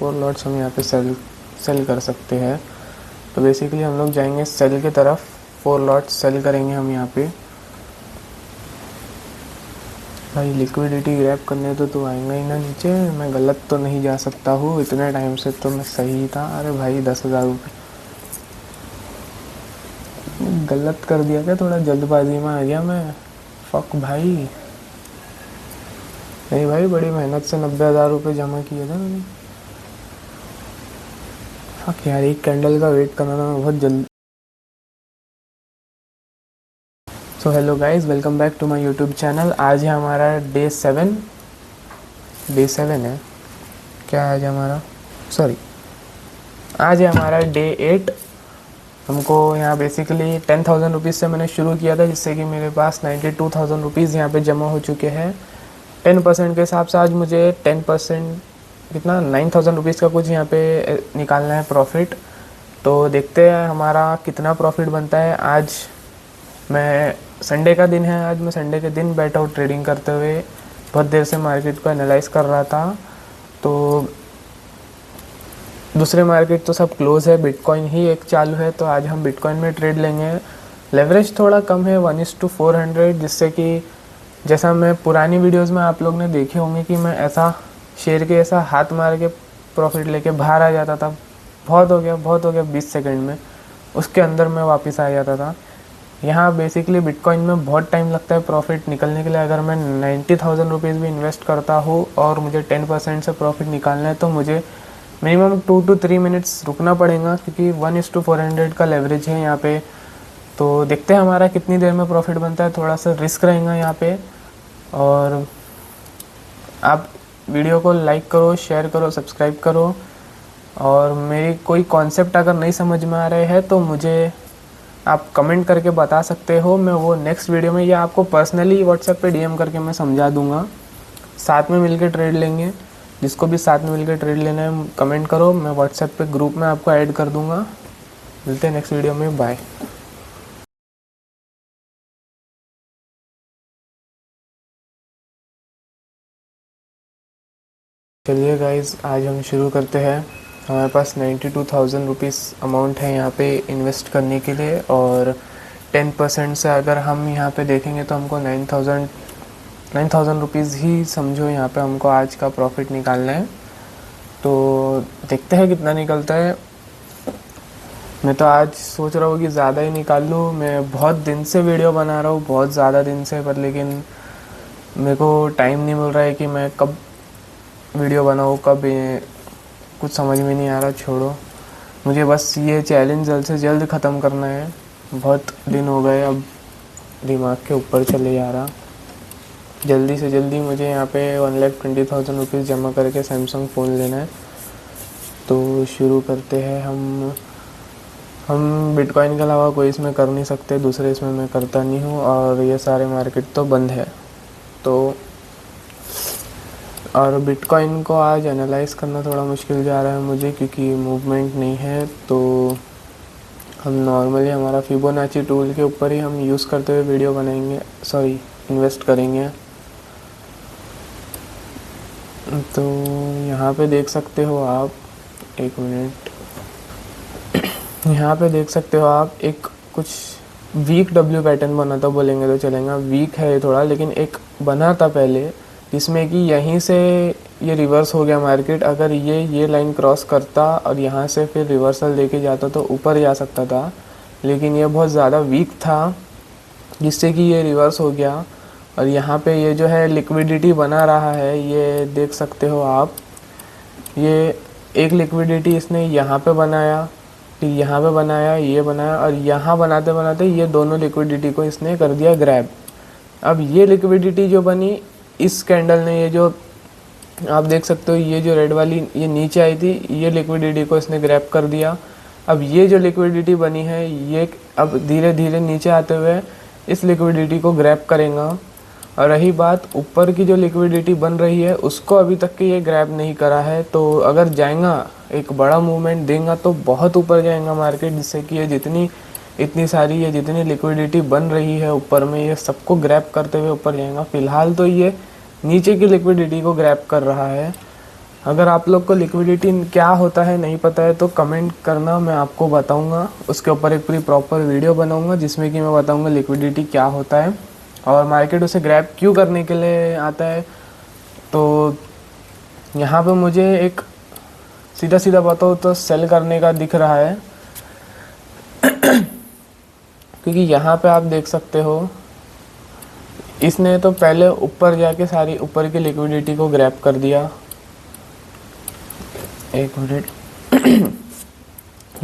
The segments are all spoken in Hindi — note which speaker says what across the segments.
Speaker 1: 4 लॉट्स हम यहाँ पे सेल कर सकते हैं। तो बेसिकली हम लोग जाएंगे सेल की तरफ, 4 लॉट्स सेल करेंगे हम यहाँ पे। भाई लिक्विडिटी ग्रैब करने तो तू आएगा ही ना नीचे, मैं गलत तो नहीं जा सकता हूँ, इतने टाइम से तो मैं सही था। अरे भाई 10,000 रुपये गलत कर दिया क्या, थोड़ा जल्दबाजी में आ गया मैं। फक भाई, नहीं भाई बड़ी मेहनत से 90,000 रुपये जमा किए थे मैंने। फक यार, एक कैंडल का वेट करना था मैं बहुत जल्द। So hello guys, welcome back to my YouTube channel. आज है हमारा डे 7 है क्या आज हमारा, सॉरी आज है हमारा डे 8। हमको यहाँ बेसिकली 10,000 रुपीज़ से मैंने शुरू किया था, जिससे कि मेरे पास 92,000 रुपीज़ यहाँ पे जमा हो चुके हैं। 10% के हिसाब से आज मुझे 10% कितना 9,000 रुपीज़ का कुछ यहाँ पे निकालना है प्रॉफिट। तो देखते हैं हमारा कितना प्रॉफिट बनता है। आज मैं संडे का दिन है, आज मैं संडे के दिन बैठा हूँ ट्रेडिंग करते हुए। बहुत देर से मार्केट को एनालाइज कर रहा था। तो दूसरे मार्केट तो सब क्लोज़ है, बिटकॉइन ही एक चालू है। तो आज हम बिटकॉइन में ट्रेड लेंगे। लेवरेज थोड़ा कम है 1:400, जिससे कि जैसा मैं पुरानी वीडियोस में आप लोग ने देखे होंगे कि मैं ऐसा शेर के ऐसा हाथ मार के प्रॉफिट लेके बाहर आ जाता था। बहुत हो गया 20 सेकंड में, उसके अंदर मैं वापस आ जाता था। यहाँ बेसिकली बिटकॉइन में बहुत टाइम लगता है प्रॉफिट निकलने के लिए। अगर मैं 90,000 रुपीज़ भी इन्वेस्ट करता हूँ और मुझे 10% से प्रॉफिट निकालना है, तो मुझे मिनिमम 2 to 3 मिनट्स रुकना पड़ेगा, क्योंकि 1:400 का लेवरेज है यहाँ पे। तो देखते हैं हमारा कितनी देर में प्रॉफिट बनता है। थोड़ा सा रिस्क रहेगा यहाँ पे। और आप वीडियो को लाइक करो, शेयर करो, सब्सक्राइब करो। और मेरी कोई कॉन्सेप्ट अगर नहीं समझ में आ रहे हैं तो मुझे आप कमेंट करके बता सकते हो। मैं वो नेक्स्ट वीडियो में या आपको पर्सनली व्हाट्सएप पे डीएम करके मैं समझा दूंगा। साथ में मिलकर ट्रेड लेंगे। जिसको भी साथ में मिलकर ट्रेड लेना है कमेंट करो, मैं व्हाट्सएप पे ग्रुप में आपको ऐड कर दूंगा। मिलते हैं नेक्स्ट वीडियो में, बाय। चलिए गाइज, आज हम शुरू करते हैं। हमारे पास 92,000 रुपीज़ अमाउंट है यहाँ पे इन्वेस्ट करने के लिए। और 10% से अगर हम यहाँ पे देखेंगे तो हमको 9,000 रुपीज़ ही समझो यहाँ पे हमको आज का प्रॉफिट निकालना है। तो देखते हैं कितना निकलता है। मैं तो आज सोच रहा हूँ कि ज़्यादा ही निकाल लूँ। मैं बहुत दिन से वीडियो बना रहा हूँ, बहुत ज़्यादा दिन से, पर लेकिन मेरे को टाइम नहीं मिल रहा है कि मैं कब वीडियो बनाऊँ, कब कुछ समझ में नहीं आ रहा। छोड़ो, मुझे बस ये चैलेंज जल्द से जल्द ख़त्म करना है। बहुत दिन हो गए, अब दिमाग के ऊपर चले जा रहा। जल्दी से जल्दी मुझे यहाँ पे 1,20,000 रुपीज़ जमा करके सैमसंग फ़ोन लेना है। तो शुरू करते हैं। हम बिटकॉइन के अलावा कोई इसमें कर नहीं सकते, दूसरे इसमें मैं करता नहीं हूँ। और ये सारे मार्केट तो बंद है। तो और बिटकॉइन को आज एनालाइज करना थोड़ा मुश्किल जा रहा है मुझे, क्योंकि मूवमेंट नहीं है। तो हम नॉर्मली हमारा फिबोनाची टूल के ऊपर ही हम यूज़ करते हुए वीडियो बनाएंगे, सॉरी इन्वेस्ट करेंगे। तो यहाँ पे देख सकते हो आप, एक मिनट, यहाँ पे देख सकते हो आप एक कुछ वीक डब्ल्यू पैटर्न बना था, बोलेंगे तो चलेगा। वीक है थोड़ा, लेकिन एक बना था पहले, जिसमें कि यहीं से ये रिवर्स हो गया मार्केट। अगर ये लाइन क्रॉस करता और यहाँ से फिर रिवर्सल लेके जाता तो ऊपर जा सकता था, लेकिन ये बहुत ज़्यादा वीक था, जिससे कि ये रिवर्स हो गया। और यहाँ पे ये जो है लिक्विडिटी बना रहा है, ये देख सकते हो आप। ये एक लिक्विडिटी इसने यहाँ पे बनाया, फिर यहाँ पे बनाया, ये बनाया, और यहाँ बनाते बनाते ये दोनों लिक्विडिटी को इसने कर दिया ग्रैब। अब ये लिक्विडिटी जो बनी, इस कैंडल ने, ये जो आप देख सकते हो, ये जो रेड वाली ये नीचे आई थी, ये लिक्विडिटी को इसने ग्रैब कर दिया। अब ये जो लिक्विडिटी बनी है, ये अब धीरे धीरे नीचे आते हुए इस लिक्विडिटी को ग्रैब करेगा। और रही बात ऊपर की जो लिक्विडिटी बन रही है, उसको अभी तक के ये ग्रैब नहीं करा है। तो अगर जाएगा, एक बड़ा मूवमेंट देगा तो बहुत ऊपर जाएगा मार्केट, जिससे कि ये जितनी लिक्विडिटी बन रही है ऊपर में, ये सबको ग्रैब करते हुए ऊपर जाएगा। फिलहाल तो ये नीचे की लिक्विडिटी को ग्रैब कर रहा है। अगर आप लोग को लिक्विडिटी क्या होता है नहीं पता है तो कमेंट करना, मैं आपको बताऊंगा। उसके ऊपर एक पूरी प्रॉपर वीडियो बनाऊंगा जिसमें कि मैं बताऊंगा लिक्विडिटी क्या होता है और मार्केट उसे ग्रैब क्यों करने के लिए आता है। तो यहाँ पे मुझे एक सीधा सीधा बताओ तो सेल करने का दिख रहा है क्योंकि यहाँ पे आप देख सकते हो इसने तो पहले ऊपर जाके सारी ऊपर की लिक्विडिटी को ग्रैब कर दिया। एक मिनट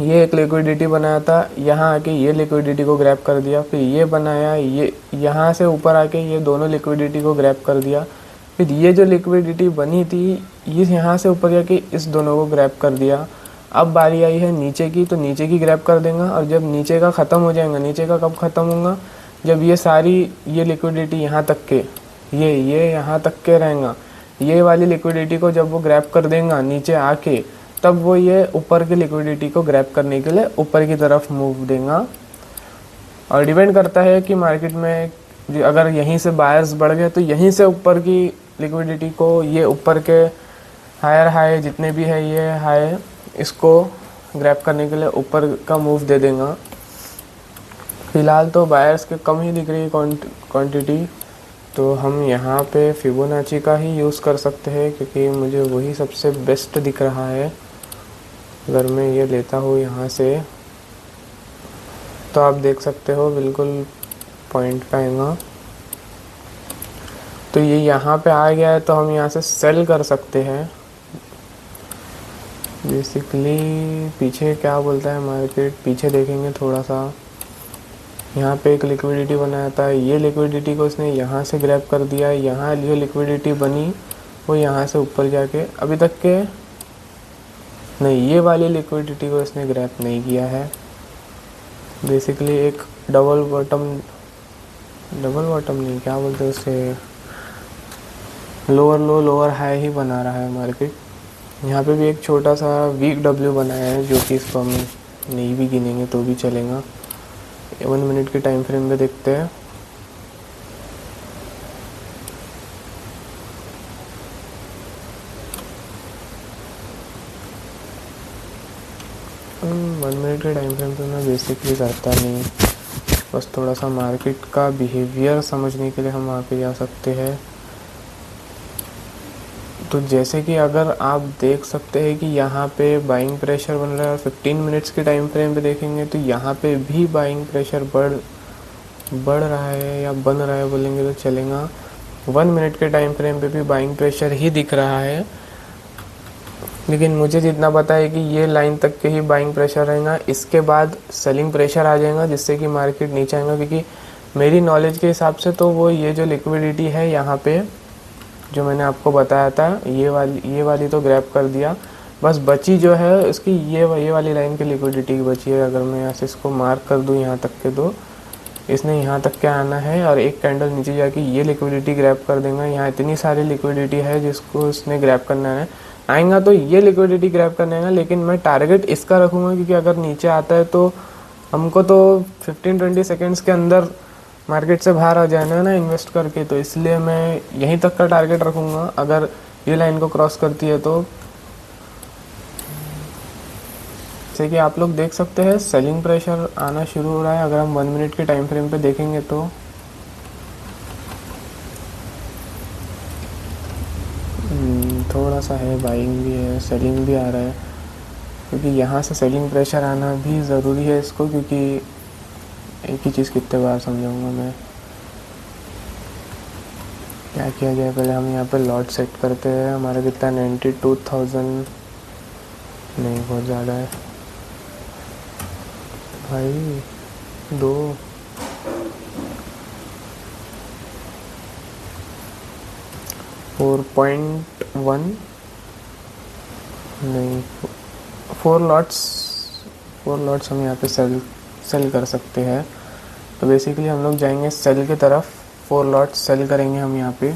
Speaker 1: ये एक लिक्विडिटी बनाया था, यहाँ आके ये लिक्विडिटी को ग्रैब कर दिया, फिर ये बनाया, ये यहाँ से ऊपर आके ये दोनों लिक्विडिटी को ग्रैब कर दिया, फिर ये जो लिक्विडिटी बनी थी ये यहाँ से ऊपर जाके इस दोनों को ग्रैब कर दिया। अब बारी आई है नीचे की, तो नीचे की ग्रैब कर देगा और जब नीचे का ख़त्म हो जाएगा, नीचे का कब ख़त्म होगा जब ये सारी ये लिक्विडिटी यहाँ तक के ये यहाँ तक के रहेगा, ये वाली लिक्विडिटी को जब वो ग्रैब कर देगा नीचे आके, तब वो ये ऊपर की लिक्विडिटी को ग्रैब करने के लिए ऊपर की तरफ मूव देगा। और डिपेंड करता है कि मार्केट में अगर यहीं से बायर्स बढ़ गए तो यहीं से ऊपर की लिक्विडिटी को ये ऊपर के हायर हाई जितने भी है ये हाई इसको ग्रैब करने के लिए ऊपर का मूव दे देगा। फिलहाल तो बायर्स के कम ही दिख रही है क्वांटिटी, तो हम यहाँ पे फिबोनाची का ही यूज़ कर सकते हैं क्योंकि मुझे वही सबसे बेस्ट दिख रहा है। अगर मैं ये लेता हूँ यहाँ से तो आप देख सकते हो बिल्कुल पॉइंट पे आएगा, तो ये यहाँ पे आ गया है तो हम यहाँ से सेल कर सकते हैं। बेसिकली पीछे क्या बोलता है मार्केट, पीछे देखेंगे थोड़ा सा, यहाँ पे एक लिक्विडिटी बनाया था, ये लिक्विडिटी को इसने यहाँ से ग्रैब कर दिया, यहाँ जो लिक्विडिटी बनी वो यहाँ से ऊपर जाके अभी तक के नहीं, ये वाली लिक्विडिटी को इसने ग्रैब नहीं किया है। बेसिकली एक डबल बॉटम नहीं क्या बोलते हैं उसे, लोअर लो लोअर हाई ही बना रहा है मार्केट। यहाँ पे भी एक छोटा सा वीक डब्ल्यू बनाया है जो कि इसको हम नहीं भी गिनेंगे तो भी चलेगा। 1 मिनट के टाइम फ्रेम पे देखते हैं। वन मिनट के टाइम फ्रेम पे मैं बेसिकली करता नहीं, बस थोड़ा सा मार्केट का बिहेवियर समझने के लिए हम वहाँ पे जा सकते हैं। तो जैसे कि अगर आप देख सकते हैं कि यहाँ पे बाइंग प्रेशर बन रहा है और 15 मिनट्स के टाइम फ्रेम पे देखेंगे तो यहाँ पे भी बाइंग प्रेशर बढ़ रहा है या बन रहा है बोलेंगे तो चलेगा। 1 मिनट के टाइम फ्रेम पे भी बाइंग प्रेशर ही दिख रहा है, लेकिन मुझे जितना पता है कि ये लाइन तक के ही बाइंग प्रेशर रहेगा, इसके बाद सेलिंग प्रेशर आ जाएगा जिससे कि मार्केट नीचे आएगा। क्योंकि मेरी नॉलेज के हिसाब से तो वो ये जो लिक्विडिटी है यहाँ पे जो मैंने आपको बताया था ये वाली तो ग्रैब कर दिया, बस बची जो है इसकी ये वाली लाइन की लिक्विडिटी बची है। अगर मैं यहाँ से इसको मार्क कर दूँ यहाँ तक के, तो इसने यहाँ तक के आना है और एक कैंडल नीचे जाके ये लिक्विडिटी ग्रैब कर देगा। यहाँ इतनी सारी लिक्विडिटी है जिसको इसने ग्रैब करना है, आएगा तो ये लिक्विडिटी ग्रैब करने है, लेकिन मैं टारगेट इसका रखूँगा क्योंकि अगर नीचे आता है तो हमको तो 15-20 सेकेंड्स के अंदर मार्केट से बाहर आ जाना है ना इन्वेस्ट करके, तो इसलिए मैं यहीं तक का टारगेट रखूँगा। अगर ये लाइन को क्रॉस करती है तो जैसे कि आप लोग देख सकते हैं सेलिंग प्रेशर आना शुरू हो रहा है। अगर हम 1 मिनट के टाइम फ्रेम पे देखेंगे तो थोड़ा सा है, बाइंग भी है, सेलिंग भी आ रहा है, क्योंकि यहाँ से सेलिंग प्रेशर आना भी ज़रूरी है इसको, क्योंकि एक ही चीज़ कितने बार समझाऊंगा मैं। क्या किया जाए, पहले हम यहाँ पे लॉट सेट करते हैं। हमारा कितना 92,000 नहीं, बहुत ज़्यादा है भाई, 4.1 नहीं, 4 लॉट्स हम यहाँ पे सेल कर सकते हैं। तो बेसिकली हम लोग जाएंगे सेल की तरफ, 4 लॉट्स सेल करेंगे हम यहाँ पे।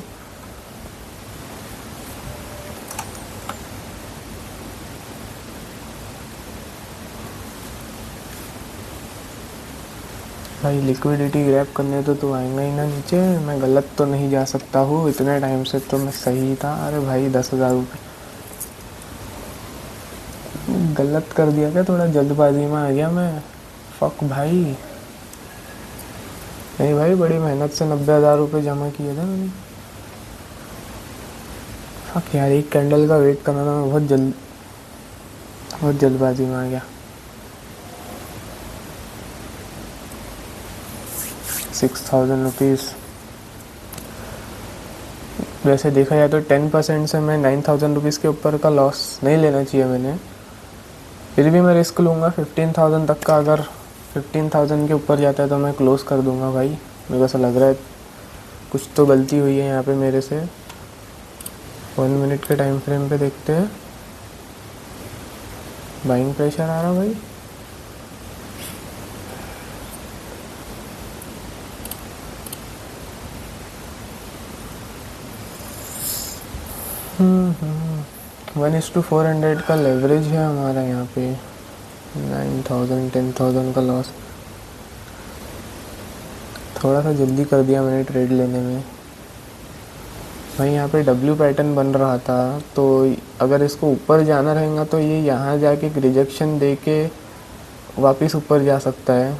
Speaker 1: भाई लिक्विडिटी ग्रैब करने तो आएगा ही ना नीचे, मैं गलत तो नहीं जा सकता हूँ। इतने टाइम से तो मैं सही था। अरे भाई 10,000 रुपये गलत कर दिया क्या, थोड़ा जल्दबाजी में आ गया मैं। फक भाई। नहीं भाई, बड़ी मेहनत से 90,000 रुपये जमा किए थे मैंने। फक यार, एक कैंडल का वेट करना था, मैं बहुत जल्दबाजी में आ गया। 6,000 रुपीज़। वैसे देखा जाए तो 10% से मैं 9,000 रुपीज़ के ऊपर का लॉस नहीं लेना चाहिए मैंने, फिर भी मैं रिस्क लूँगा 15,000 तक का। अगर 15,000 के ऊपर जाता है तो मैं क्लोज़ कर दूँगा भाई। मेरे को ऐसा लग रहा है कुछ तो गलती हुई है यहाँ पे मेरे से। 1 मिनट के टाइम फ्रेम पे देखते हैं। बाइंग प्रेशर आ रहा भाई। हम्म 1:400 का लेवरेज है हमारा यहाँ पे। 9,000 10,000 का लॉस। थोड़ा सा जल्दी कर दिया मैंने ट्रेड लेने में भाई। यहाँ पे डब्ल्यू पैटर्न बन रहा था, तो अगर इसको ऊपर जाना रहेगा तो ये यहाँ जाके एक रिजेक्शन दे के वापस ऊपर जा सकता है,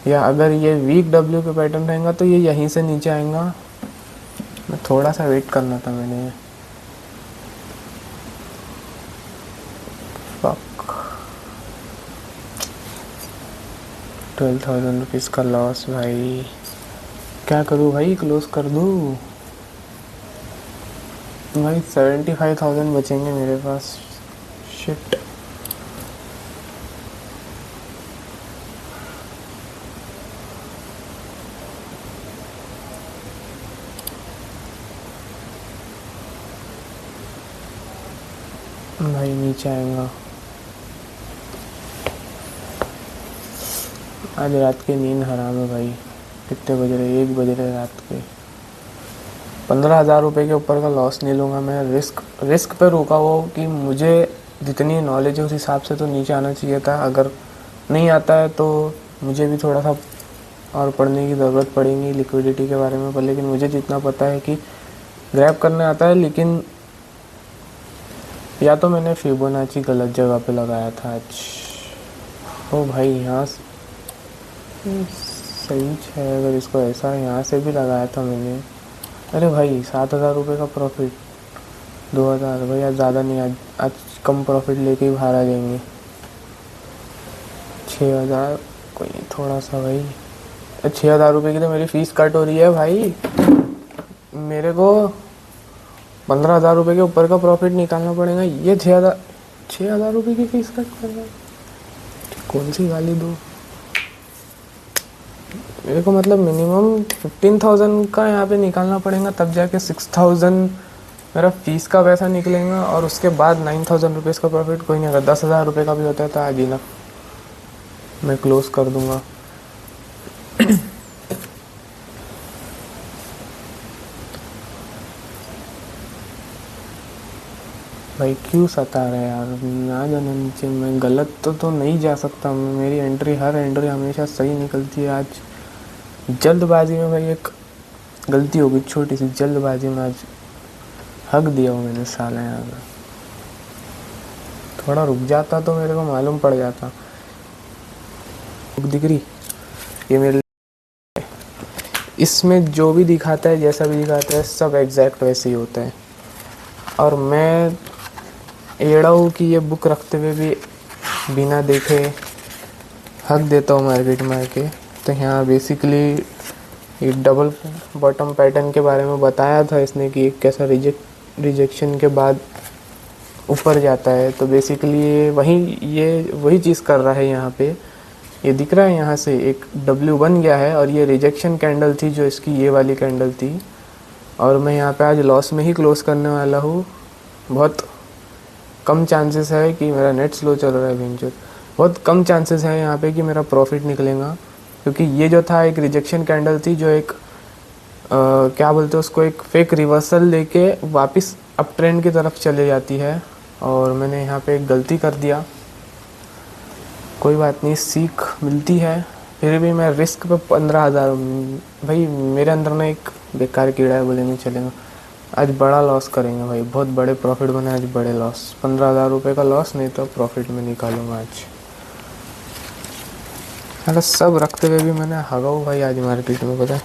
Speaker 1: या अगर ये वीक डब्ल्यू पे पैटर्न रहेगा तो ये यहीं से नीचे आएगा। मैं थोड़ा सा वेट करना था मैंने। फक। 12,000 रुपीज़ का लॉस भाई। क्या करूँ भाई, क्लोज कर दूँ भाई। 75,000 बचेंगे मेरे पास। शिट। भाई नीचे आएगा। आज रात की नींद हराम है भाई। कितने बज रहे, 1 बज रहे रात के। 15,000 रुपये के ऊपर का लॉस नहीं लूँगा मैं। रिस्क पे रोका वो कि मुझे जितनी नॉलेज है उस हिसाब से तो नीचे आना चाहिए था। अगर नहीं आता है तो मुझे भी थोड़ा सा और पढ़ने की ज़रूरत पड़ेगी लिक्विडिटी के बारे में पर, लेकिन मुझे जितना पता है कि ग्रैब करने आता है। लेकिन या तो मैंने फिबोनाची गलत जगह पे लगाया था आज। ओ भाई, यहाँ सही है। अगर इसको ऐसा यहाँ से भी लगाया था मैंने। अरे भाई 7,000 रुपये का प्रॉफिट। 2,000 भाई, आज ज़्यादा नहीं, आज कम प्रॉफिट लेके ही बाहर आ जाएंगे। 6,000 कोई थोड़ा सा भाई। 6,000 रुपये की तो मेरी फ़ीस कट हो रही है भाई। मेरे को 15,000 रुपये के ऊपर का प्रॉफिट निकालना पड़ेगा। ये 6,000 रुपये की फ़ीस कट कर रहा है। कौन सी गाली दूँ मेरे को, मतलब मिनिमम 15,000 का यहाँ पे निकालना पड़ेगा, तब जाके 6,000 मेरा फीस का पैसा निकलेगा, और उसके बाद 9,000 रुपीज़ का प्रॉफिट। कोई नहीं, अगर 10,000 रुपये का भी होता है तो आज ही ना मैं क्लोज कर दूंगा। भाई क्यों सता रहे यार, ना जाना नीचे। मैं गलत तो नहीं जा सकता। मेरी हर एंट्री हमेशा सही निकलती है। आज जल्दबाजी में भाई एक गलती हो गई, छोटी सी जल्दबाजी में आज हक दिया हो मैंने साला। यहाँ पे थोड़ा रुक जाता तो मेरे को मालूम पड़ जाता। दिख रही ये मेरे, इसमें जो भी दिखाता है, जैसा भी दिखाता है, सब एग्जैक्ट वैसे ही होता है। और मैं एड़ा हूँ कि ये बुक रखते हुए भी बिना देखे हक देता हूँ मार्केट में आके। तो यहाँ बेसिकली ये डबल बॉटम पैटर्न के बारे में बताया था इसने कि कैसा रिजेक्शन के बाद ऊपर जाता है। तो बेसिकली ये वही चीज़ कर रहा है। यहाँ पे ये दिख रहा है, यहाँ से एक W बन गया है, और ये रिजेक्शन कैंडल थी जो इसकी ये वाली कैंडल थी। और मैं यहाँ पे आज लॉस में ही क्लोज करने वाला हूँ। बहुत कम चांसेस है कि मेरा नेट स्लो चल रहा है वेंचर। बहुत कम चांसेस है यहाँ पे कि मेरा प्रॉफिट निकलेगा, क्योंकि ये जो था एक रिजेक्शन कैंडल थी जो एक क्या बोलते हैं उसको, एक फेक रिवर्सल लेके वापस अप ट्रेंड की तरफ चले जाती है। और मैंने यहाँ पे एक गलती कर दिया। कोई बात नहीं, सीख मिलती है। फिर भी मैं रिस्क पे 15,000, भाई मेरे अंदर ना एक बेकार कीड़ा है, बोले नहीं चलेगा। आज बड़ा लॉस करेंगे भाई, बहुत बड़े प्रॉफिट बने आज, बड़े लॉस, 15,000 रुपये का लॉस, नहीं तो प्रॉफिट में निकालूंगा आज। अरे सब रखते हुए भी मैंने हगाऊ भाई आज मार्केट में, पता है।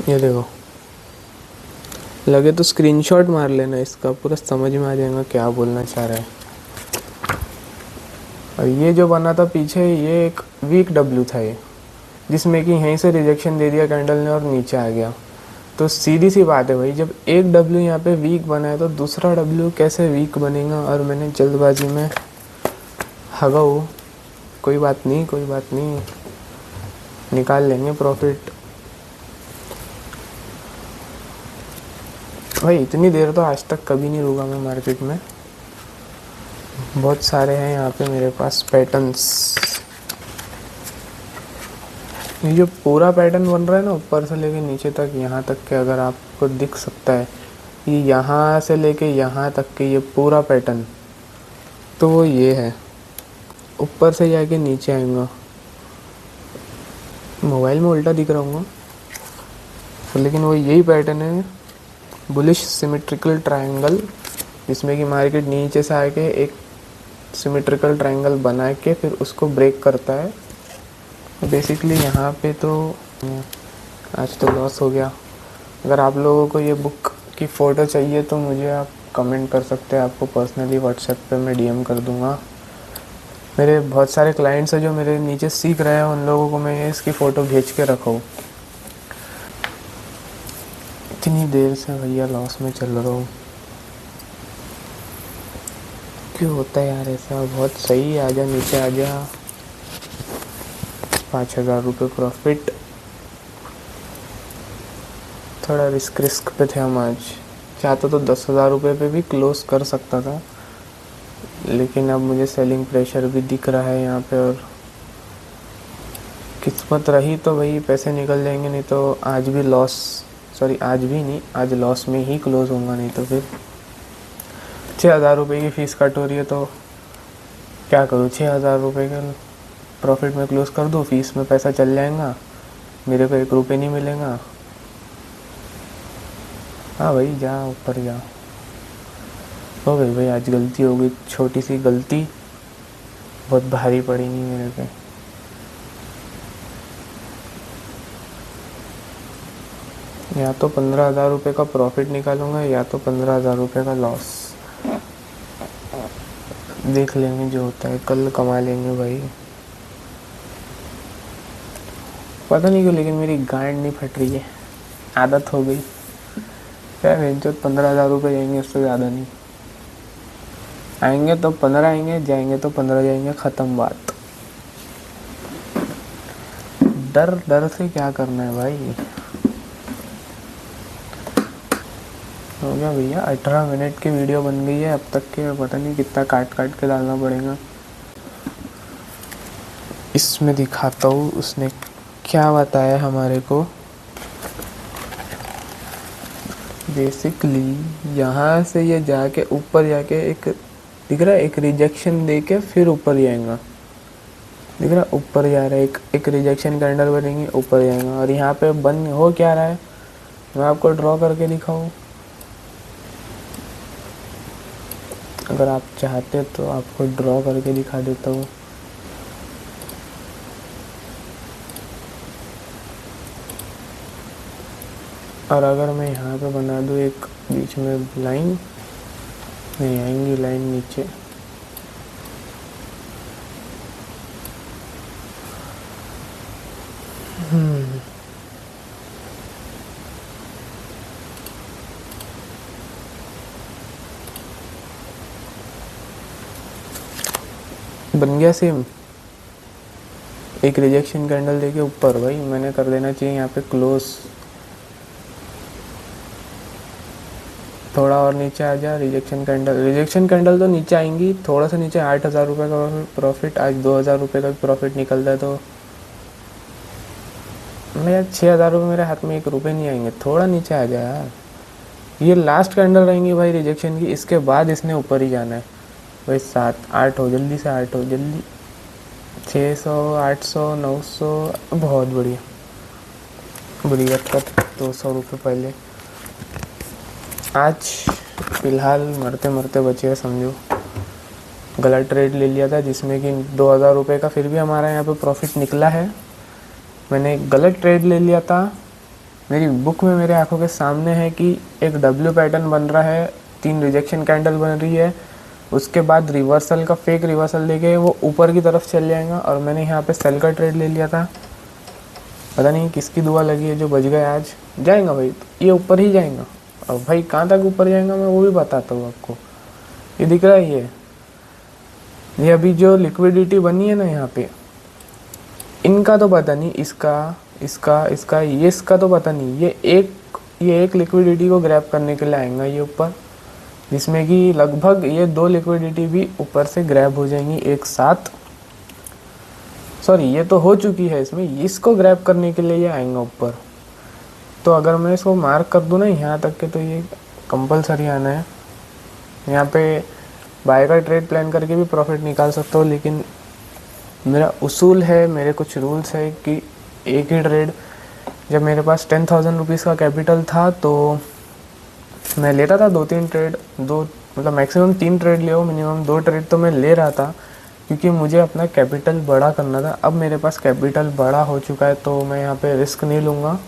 Speaker 1: ये देखो, लगे तो स्क्रीनशॉट मार लेना, इसका पूरा समझ में आ जाएगा क्या बोलना चाह रहा है। और ये जो बना था पीछे, ये एक वीक डब्ल्यू था ये, जिसमें कि यहीं से रिजेक्शन दे दिया कैंडल ने और नीचे आ गया। तो सीधी सी बात है भाई, जब एक डब्ल्यू यहाँ पे वीक बना है तो दूसरा डब्ल्यू कैसे वीक बनेगा। और मैंने जल्दबाजी में हगाऊ, कोई बात नहीं, कोई बात नहीं, निकाल लेंगे प्रॉफिट भाई। इतनी देर तो आज तक कभी नहीं रुका मैं मार्केट में, बहुत सारे हैं यहाँ पे मेरे पास पैटर्न्स। ये जो पूरा पैटर्न बन रहा है ना, ऊपर से लेके नीचे तक, यहाँ तक के, अगर आपको दिख सकता है, ये यहाँ से लेके यहाँ तक के ये पूरा पैटर्न, तो वो ये है। ऊपर से जाके नीचे आएगा, मोबाइल में उल्टा दिख रहा हूँ तो, लेकिन वो यही पैटर्न है, बुलिश सिमेट्रिकल ट्रायंगल, जिसमें कि मार्केट नीचे से आके एक सिमेट्रिकल ट्रायंगल बना के फिर उसको ब्रेक करता है। बेसिकली यहाँ पे तो आज तो लॉस हो गया। अगर आप लोगों को ये बुक की फ़ोटो चाहिए तो मुझे आप कमेंट कर सकते हैं, आपको पर्सनली व्हाट्सएप पे मैं डीएम कर दूँगा। मेरे बहुत सारे क्लाइंट्स हैं जो मेरे नीचे सीख रहे हैं, उन लोगों को मैं इसकी फ़ोटो भेज के रखा हूँ। इतनी देर से भैया लॉस में चल रहा हूँ, क्यों होता है यार ऐसा। बहुत सही, आजा नीचे आजा, 5,000 रुपये प्रॉफिट। थोड़ा रिस्क पे थे हम आज, चाहता तो 10,000 रुपये पे भी क्लोज कर सकता था, लेकिन अब मुझे सेलिंग प्रेशर भी दिख रहा है यहाँ पे, और किस्मत रही तो भाई पैसे निकल जाएंगे, नहीं तो आज भी लॉस, सॉरी आज भी नहीं, आज लॉस में ही क्लोज होगा। नहीं तो फिर 6,000 रुपये की फ़ीस कट हो रही है तो क्या करूँ, 6,000 रुपये का प्रॉफिट में क्लोज कर दूँ, फीस में पैसा चल जाएगा, मेरे को 1 रुपये नहीं मिलेगा। हाँ भाई जा ऊपर जा। हो गई भाई, आज गलती हो गई, छोटी सी गलती, बहुत भारी पड़ी नहीं मेरे पे। या तो 15,000 रुपये का प्रॉफिट निकालूंगा, या तो 15,000 रुपये का लॉस, देख लेंगे जो होता है, कल कमा लेंगे भाई। पता नहीं क्यों लेकिन मेरी गांड नहीं फट रही है, आदत हो गई। क्या वेंचर 15,000 रुपये जाएंगे, उससे ज़्यादा नहीं आएंगे, तो 15 आएंगे, जाएंगे तो 15 जाएंगे, ख़त्म बात। डर डर से क्या करना है भाई। हो गया भैया, 18 मिनट की वीडियो बन गई है अब तक के, पता नहीं कितना काट काट के डालना पड़ेगा। इसमें दिखाता हूँ उसने क्या बताया हमारे को। बेसिकली यहाँ से ये जाके ऊपर जाके एक दिख रहा है, एक रिजेक्शन दे के फिर ऊपर जाएगा, दिख रहा है ऊपर जा रहा है, एक रिजेक्शन कैंडल बनेगी, ऊपर जाएगा। और यहाँ पे बन हो क्या रहा है, मैं आपको ड्रॉ करके दिखाऊँ, अगर आप चाहते तो आपको ड्रॉ करके दिखा देता हूँ। और अगर मैं यहाँ पे बना दूँ एक बीच में लाइन, नहीं आएंगी लाइन नीचे, बन गया सेम, एक रिजेक्शन कैंडल देके ऊपर। भाई मैंने कर देना चाहिए यहाँ पे क्लोज, थोड़ा और नीचे आ जा, रिजेक्शन कैंडल तो नीचे आएंगी, थोड़ा सा नीचे 8,000 रुपये का प्रॉफिट, आज 2,000 रुपये का प्रॉफिट निकलता है। तो मैं यार 6,000 रुपये मेरे हाथ में 1 रुपये नहीं आएंगे, थोड़ा नीचे आ जाए यार। ये लास्ट कैंडल रहेंगी भाई रिजेक्शन की, इसके बाद इसने ऊपर ही जाना है भाई। 7-8 हो, जल्दी से 8 हो, जल्दी 600, 800, 900, बहुत बढ़िया, बढ़िया। 200 रुपये पहले आज फ़िलहाल मरते मरते बचे हैं समझो। गलत ट्रेड ले लिया था जिसमें कि 2000 रुपये का फिर भी हमारा यहाँ पे प्रॉफिट निकला है। मैंने एक गलत ट्रेड ले लिया था। मेरी बुक में मेरे आंखों के सामने है कि एक डब्ल्यू पैटर्न बन रहा है, 3 रिजेक्शन कैंडल बन रही है, उसके बाद रिवर्सल का फेक रिवर्सल लेके वो ऊपर की तरफ चल जाएगा और मैंने यहाँ पे सेल का ट्रेड ले लिया था। पता नहीं किसकी दुआ लगी है जो बच गए। आज जाएगा भाई, ये ऊपर ही जाएगा। और भाई कहाँ तक ऊपर जाएगा मैं वो भी बताता हूँ आपको। ये दिख रहा है, ये अभी जो लिक्विडिटी बनी है ना यहाँ पे, इनका तो पता नहीं, इसका ये इसका तो पता नहीं। ये एक लिक्विडिटी को ग्रैब करने के लिए आएगा ये ऊपर, जिसमें कि लगभग ये 2 लिक्विडिटी भी ऊपर से ग्रैब हो जाएंगी एक साथ। सॉरी, ये तो हो चुकी है, इसमें इसको ग्रैब करने के लिए ये आएगा ऊपर। तो अगर मैं इसको मार्क कर दूँ ना यहाँ तक के, तो ये कंपलसरी आना है। यहाँ पे बाय का ट्रेड प्लान करके भी प्रॉफिट निकाल सकता हो, लेकिन मेरा उसूल है, मेरे कुछ रूल्स है कि एक ही ट्रेड, जब मेरे पास 10,000 रुपीज़ का कैपिटल था तो मैं लेता था 2-3 ट्रेड, मतलब मैक्सिमम 3 ट्रेड ले, मिनिमम 2 ट्रेड तो मैं ले रहा था, क्योंकि मुझे अपना कैपिटल बड़ा करना था। अब मेरे पास कैपिटल बड़ा हो चुका है तो मैं यहाँ पे रिस्क नहीं लूँगा।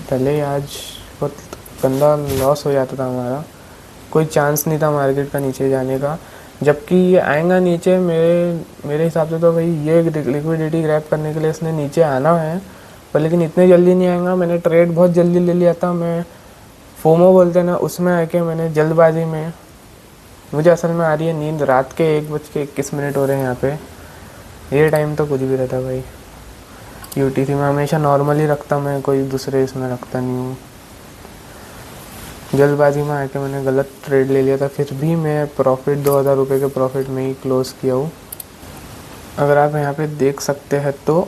Speaker 1: पहले आज बहुत गंदा लॉस हो जाता था हमारा, कोई चांस नहीं था मार्केट का नीचे जाने का। जबकि ये आएगा नीचे, मेरे हिसाब से तो भाई ये लिक्विडिटी ग्रैब करने के लिए इसने नीचे आना है, पर लेकिन इतने जल्दी नहीं आएगा। मैंने ट्रेड बहुत जल्दी ले लिया था, मैं फोमो बोलते ना, उसमें आके मैंने जल्दबाजी में, मुझे असल में आ रही है नींद, रात के 1:21 हो रहे हैं यहाँ पे। ये टाइम तो कुछ भी रहता भाई। यूटीसी में हमेशा नॉर्मली रखता, मैं कोई दूसरे इसमें रखता नहीं हूँ। जल्दबाजी में आके मैंने गलत ट्रेड ले लिया था, फिर भी मैं प्रॉफिट 2000 रुपये के प्रॉफिट में ही क्लोज़ किया हूँ। अगर आप यहाँ पे देख सकते हैं तो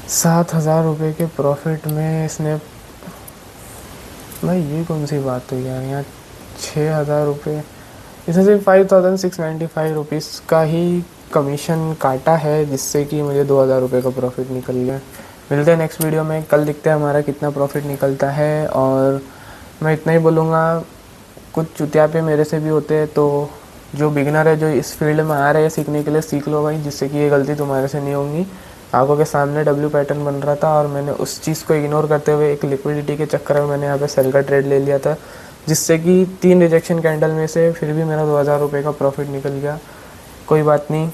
Speaker 1: 7000 रुपये के प्रॉफिट में इसने, भाई ये कौन सी बात हुई यार, यहाँ 6000 रुपये, इसने सिर्फ 5695 रुपीज़ का ही कमीशन काटा है, जिससे कि मुझे 2000 रुपये का प्रॉफिट निकल गया। मिलते हैं नेक्स्ट वीडियो में, कल दिखते हैं हमारा कितना प्रॉफिट निकलता है। और मैं इतना ही बोलूँगा, कुछ चुतियापे मेरे से भी होते हैं, तो जो बिगिनर है, जो इस फील्ड में आ रहे हैं सीखने के लिए, सीख लो भाई, जिससे कि ये गलती तुम्हारे से नहीं होंगी। आंखों के सामने डब्ल्यू पैटर्न बन रहा था और मैंने उस चीज़ को इग्नोर करते हुए एक लिक्विडिटी के चक्कर में मैंने यहाँ पे सेल का ट्रेड ले लिया था, जिससे कि 3 रिजेक्शन कैंडल में से फिर भी मेरा 2000 रुपये का प्रॉफिट निकल गया। कोई बात नहीं,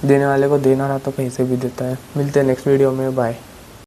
Speaker 1: देने वाले को देना रहा तो कहीं से भी देता है। मिलते हैं नेक्स्ट वीडियो में, बाय।